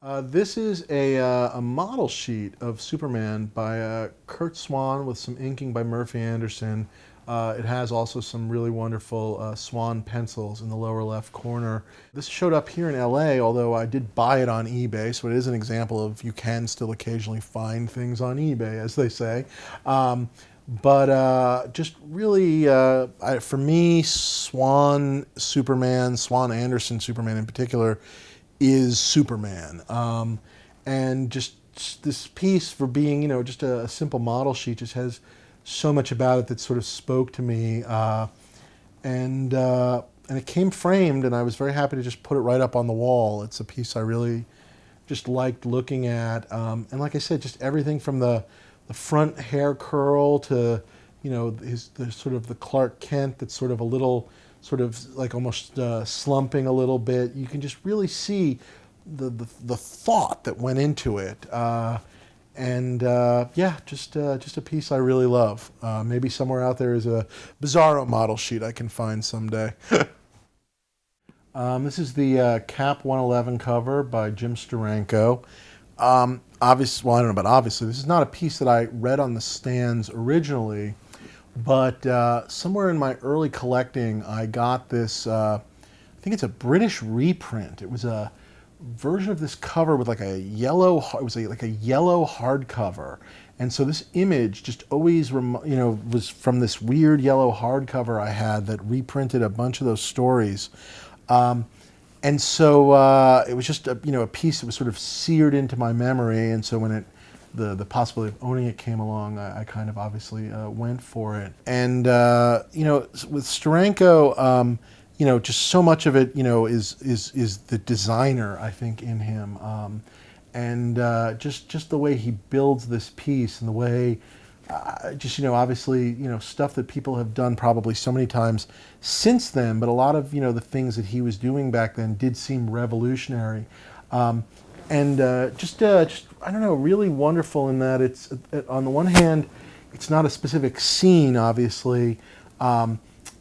This is a model sheet of Superman by Curt Swan with some inking by Murphy Anderson. It has also some really wonderful Swan pencils in the lower left corner. This showed up here in LA, although I did buy it on eBay, so it is an example of you can still occasionally find things on eBay, as they say. But just really, for me, Swan Superman, Swan Anderson Superman in particular, is Superman. And just this piece, for being, just a simple model sheet, just has so much about it that sort of spoke to me. And it came framed, and I was very happy to just put it right up on the wall. It's a piece I really just liked looking at. And like I said, just everything from the front hair curl to, the sort of the Clark Kent that's sort of a little, sort of like almost slumping a little bit. You can just really see the thought that went into it. Yeah, just a piece I really love. Maybe somewhere out there is a Bizarro model sheet I can find someday. This is the Cap 111 cover by Jim Steranko. Obviously, well, I don't know about obviously, this is not a piece that I read on the stands originally, but somewhere in my early collecting, I got this, I think it's a British reprint. It was a version of this cover with like a yellow, it was like a yellow hardcover. And so this image just always, was from this weird yellow hardcover I had that reprinted a bunch of those stories. And so it was just a piece that was sort of seared into my memory. And so when the possibility of owning it came along, I kind of obviously went for it. And with Steranko, just so much of it, is the designer, I think, in him. And just the way he builds this piece and the way, obviously, stuff that people have done probably so many times since then, but a lot of, the things that he was doing back then did seem revolutionary. Just, I don't know, really wonderful in that it's, on the one hand, it's not a specific scene, obviously.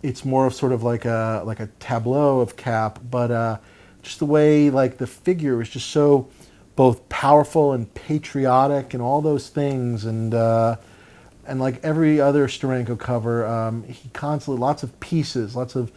It's more of sort of like a tableau of Cap, but just the way, like, the figure is just so both powerful and patriotic and all those things. And like every other Steranko cover, he constantly, lots of pieces, lots of,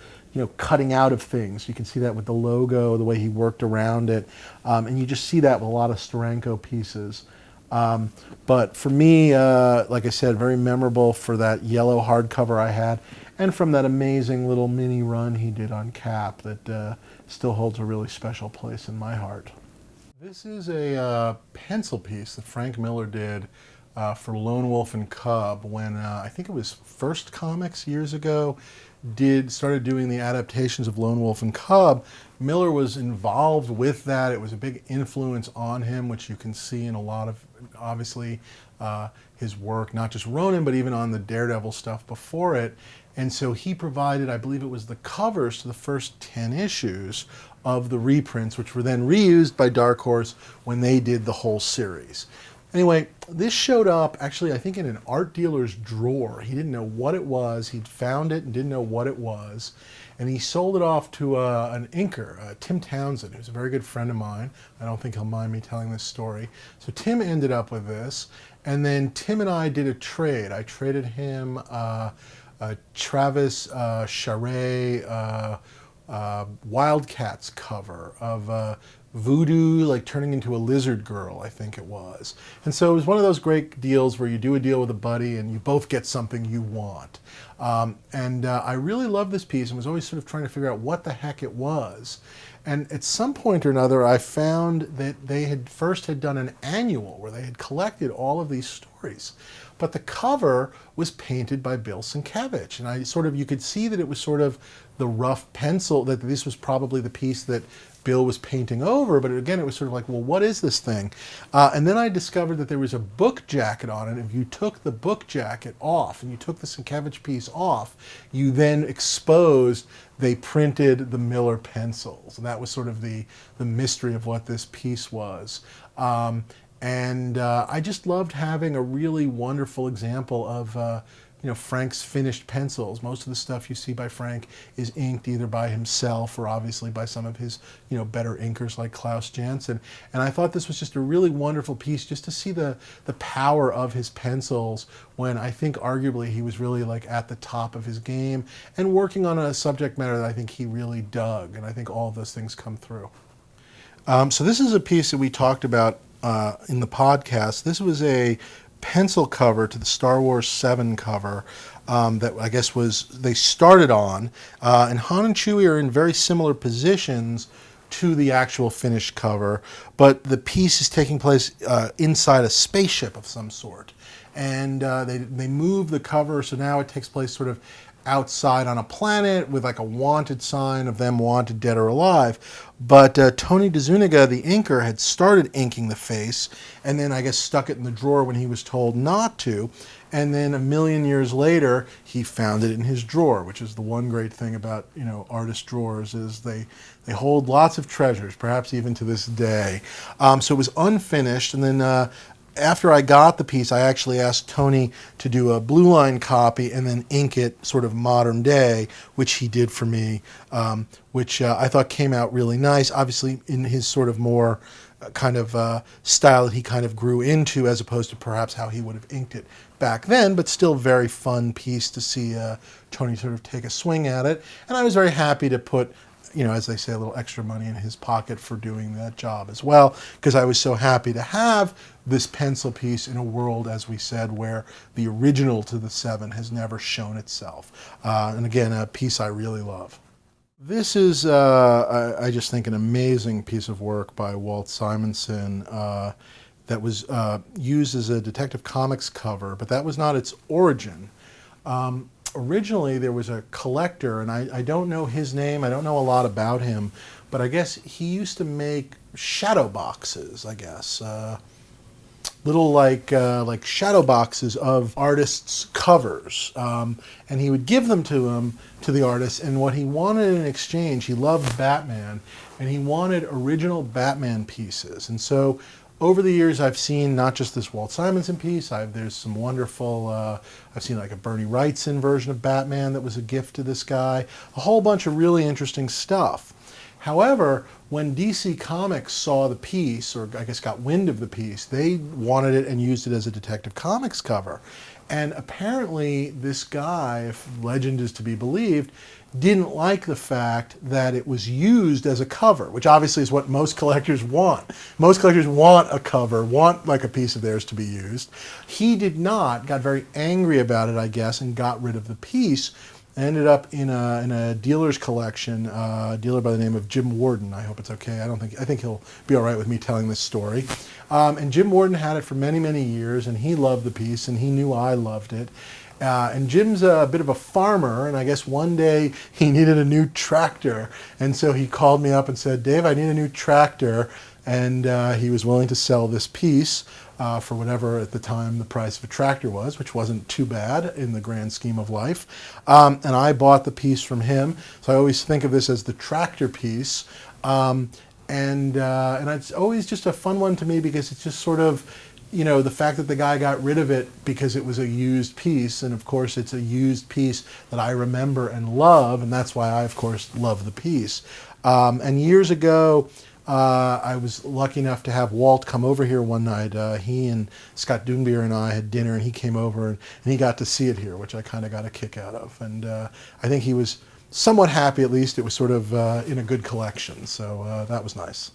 cutting out of things. You can see that with the logo, the way he worked around it. And you just see that with a lot of Steranko pieces. But for me, like I said, very memorable for that yellow hardcover I had, and from that amazing little mini run he did on Cap that still holds a really special place in my heart. This is a pencil piece that Frank Miller did for Lone Wolf and Cub when I think it was First Comics years ago started doing the adaptations of Lone Wolf and Cub. Miller was involved with that. It was a big influence on him, which you can see in a lot of, obviously, his work, not just Ronin, but even on the Daredevil stuff before it. And so he provided, I believe it was the covers to the first 10 issues of the reprints, which were then reused by Dark Horse when they did the whole series. Anyway, this showed up actually, I think, in an art dealer's drawer. He didn't know what it was. He'd found it and didn't know what it was. And he sold it off to an inker, Tim Townsend, who's a very good friend of mine. I don't think he'll mind me telling this story. So Tim ended up with this. And then Tim and I did a trade. I traded him Travis Charest Wildcats cover of Voodoo, like turning into a lizard girl, I think it was. And so it was one of those great deals where you do a deal with a buddy and you both get something you want. I really loved this piece and was always sort of trying to figure out what the heck it was. And at some point or another, I found that they had done an annual where they had collected all of these stories. But the cover was painted by Bill Sienkiewicz. And you could see that it was sort of the rough pencil, that this was probably the piece that Bill was painting over, but again, it was sort of like, well, what is this thing? And then I discovered that there was a book jacket on it. If you took the book jacket off and you took the Sienkiewicz piece off, you then exposed, they printed the Miller pencils. And that was sort of the mystery of what this piece was. I just loved having a really wonderful example of Frank's finished pencils. Most of the stuff you see by Frank is inked either by himself or obviously by some of his better inkers like Klaus Janson. And I thought this was just a really wonderful piece just to see the power of his pencils when I think arguably he was really like at the top of his game and working on a subject matter that I think he really dug. And I think all of those things come through. So this is a piece that we talked about in the podcast. This was a pencil cover to the Star Wars 7 cover that I guess they started on. And Han and Chewie are in very similar positions to the actual finished cover, but the piece is taking place inside a spaceship of some sort. And they move the cover, so now it takes place sort of outside on a planet with like a wanted sign of them wanted, dead or alive. But Tony DeZuniga, the inker, had started inking the face and then I guess stuck it in the drawer when he was told not to. And then a million years later, he found it in his drawer, which is the one great thing about, artist drawers is they hold lots of treasures, perhaps even to this day. So it was unfinished, and then after I got the piece, I actually asked Tony to do a blue line copy and then ink it sort of modern day, which he did for me, which I thought came out really nice, obviously in his sort of more kind of style that he kind of grew into as opposed to perhaps how he would have inked it back then, but still very fun piece to see Tony sort of take a swing at it. And I was very happy to put, as they say, a little extra money in his pocket for doing that job as well, because I was so happy to have this pencil piece in a world, as we said, where the original to the 7 has never shown itself. And again, a piece I really love. This is, I just think, an amazing piece of work by Walt Simonson that was used as a Detective Comics cover, but that was not its origin. Originally, there was a collector, and I don't know his name, I don't know a lot about him, but I guess he used to make shadow boxes, I guess. Little like shadow boxes of artists' covers, and he would give them to the artists. And what he wanted in exchange, he loved Batman, and he wanted original Batman pieces. And so, over the years, I've seen not just this Walt Simonson piece. There's some wonderful. I've seen like a Bernie Wrightson version of Batman that was a gift to this guy. A whole bunch of really interesting stuff. However, when DC Comics saw the piece, or I guess got wind of the piece, they wanted it and used it as a Detective Comics cover. And apparently this guy, if legend is to be believed, didn't like the fact that it was used as a cover, which obviously is what most collectors want. Most collectors want a cover, want like a piece of theirs to be used. He did not, got very angry about it, I guess, and got rid of the piece. Ended up in a dealer's collection, a dealer by the name of Jim Warden. I hope it's okay. I think he'll be all right with me telling this story. And Jim Warden had it for many, many years, and he loved the piece, and he knew I loved it. And Jim's a bit of a farmer, and I guess one day he needed a new tractor, and so he called me up and said, "Dave, I need a new tractor," and he was willing to sell this piece for whatever at the time the price of a tractor was, which wasn't too bad in the grand scheme of life. And I bought the piece from him, so I always think of this as the tractor piece. And it's always just a fun one to me because it's just sort of, the fact that the guy got rid of it because it was a used piece, and of course it's a used piece that I remember and love, and that's why I, of course, love the piece. And years ago, I was lucky enough to have Walt come over here one night. He and Scott Dunbier and I had dinner, and he came over and he got to see it here, which I kind of got a kick out of. And I think he was somewhat happy, at least. It was sort of in a good collection, so that was nice.